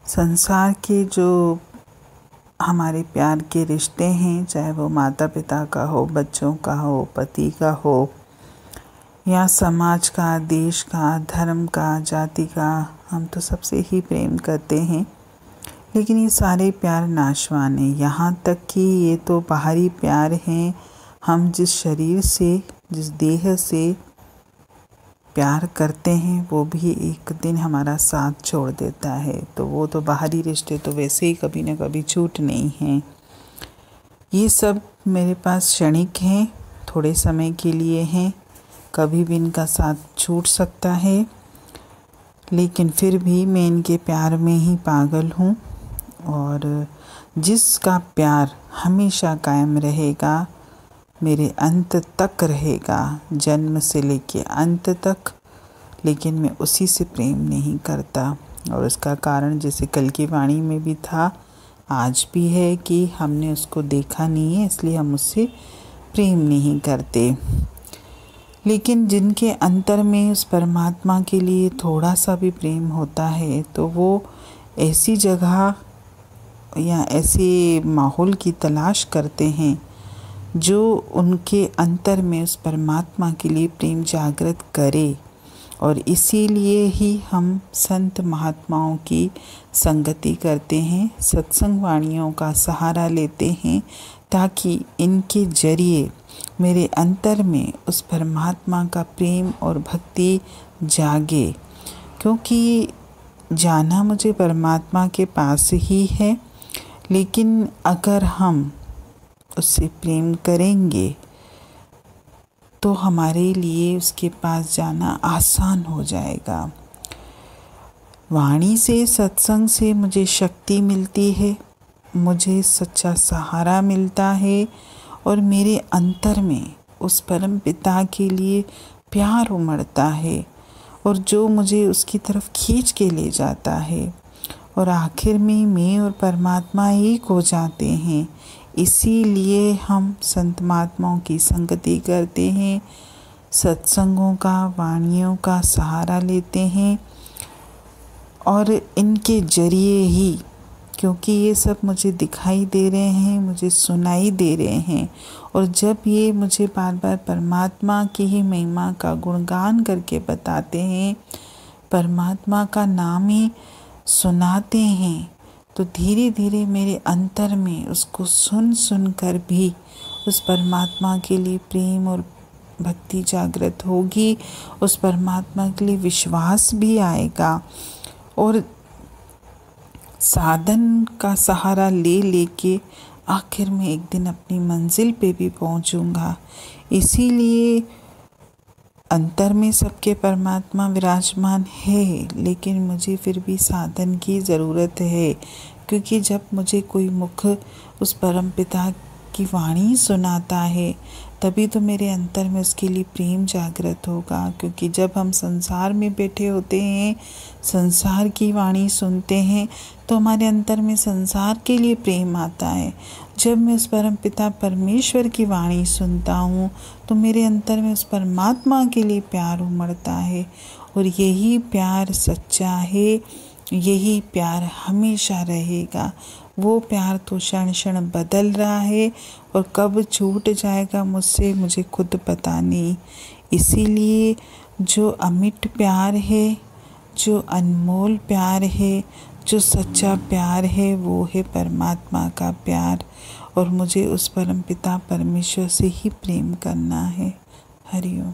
संसार के जो हमारे प्यार के रिश्ते हैं, चाहे वो माता पिता का हो, बच्चों का हो, पति का हो, या समाज का, देश का, धर्म का, जाति का, हम तो सबसे ही प्रेम करते हैं। लेकिन ये सारे प्यार नाशवान हैं। यहाँ तक कि ये तो बाहरी प्यार हैं। हम जिस शरीर से, जिस देह से प्यार करते हैं, वो भी एक दिन हमारा साथ छोड़ देता है। तो वो तो बाहरी रिश्ते तो वैसे ही कभी ना कभी छूट नहीं हैं। ये सब मेरे पास क्षणिक हैं, थोड़े समय के लिए हैं। कभी भी इनका साथ छूट सकता है, लेकिन फिर भी मैं इनके प्यार में ही पागल हूँ। और जिसका प्यार हमेशा कायम रहेगा, मेरे अंत तक रहेगा, जन्म से लेके अंत तक, लेकिन मैं उसी से प्रेम नहीं करता। और उसका कारण जैसे कल की वाणी में भी था, आज भी है कि हमने उसको देखा नहीं है, इसलिए हम उससे प्रेम नहीं करते। लेकिन जिनके अंतर में उस परमात्मा के लिए थोड़ा सा भी प्रेम होता है, तो वो ऐसी जगह या ऐसे माहौल की तलाश करते हैं जो उनके अंतर में उस परमात्मा के लिए प्रेम जागृत करे। और इसीलिए ही हम संत महात्माओं की संगति करते हैं, सत्संग वाणियों का सहारा लेते हैं, ताकि इनके जरिए मेरे अंतर में उस परमात्मा का प्रेम और भक्ति जागे। क्योंकि जाना मुझे परमात्मा के पास ही है, लेकिन अगर हम उससे प्रेम करेंगे तो हमारे लिए उसके पास जाना आसान हो जाएगा। वाणी से, सत्संग से मुझे शक्ति मिलती है, मुझे सच्चा सहारा मिलता है, और मेरे अंतर में उस परम पिता के लिए प्यार उमड़ता है, और जो मुझे उसकी तरफ खींच के ले जाता है। और आखिर में मैं और परमात्मा एक हो जाते हैं। इसीलिए हम संत महात्माओं की संगति करते हैं, सत्संगों का, वाणियों का सहारा लेते हैं, और इनके जरिए ही, क्योंकि ये सब मुझे दिखाई दे रहे हैं, मुझे सुनाई दे रहे हैं, और जब ये मुझे बार बार परमात्मा की ही महिमा का गुणगान करके बताते हैं, परमात्मा का नाम ही सुनाते हैं, तो धीरे धीरे मेरे अंतर में उसको सुन सुन कर भी उस परमात्मा के लिए प्रेम और भक्ति जागृत होगी। उस परमात्मा के लिए विश्वास भी आएगा, और साधन का सहारा ले लेके आखिर में एक दिन अपनी मंजिल पे भी पहुंचूंगा। इसीलिए अंतर में सबके परमात्मा विराजमान है, लेकिन मुझे फिर भी साधन की ज़रूरत है। क्योंकि जब मुझे कोई मुख उस परम पिता की वाणी सुनाता है, तभी तो मेरे अंतर में उसके लिए प्रेम जागृत होगा। क्योंकि जब हम संसार में बैठे होते हैं, संसार की वाणी सुनते हैं, तो हमारे अंतर में संसार के लिए प्रेम आता है। जब मैं उस परम पिता परमेश्वर की वाणी सुनता हूँ, तो मेरे अंतर में उस परमात्मा के लिए प्यार उमड़ता है। और यही प्यार सच्चा है, यही प्यार हमेशा रहेगा। वो प्यार तो क्षण क्षण बदल रहा है, और कब छूट जाएगा मुझसे मुझे खुद पता नहीं। इसीलिए जो अमिट प्यार है, जो अनमोल प्यार है, जो सच्चा प्यार है, वो है परमात्मा का प्यार। और मुझे उस परम पिता परमेश्वर से ही प्रेम करना है। हरि ओम।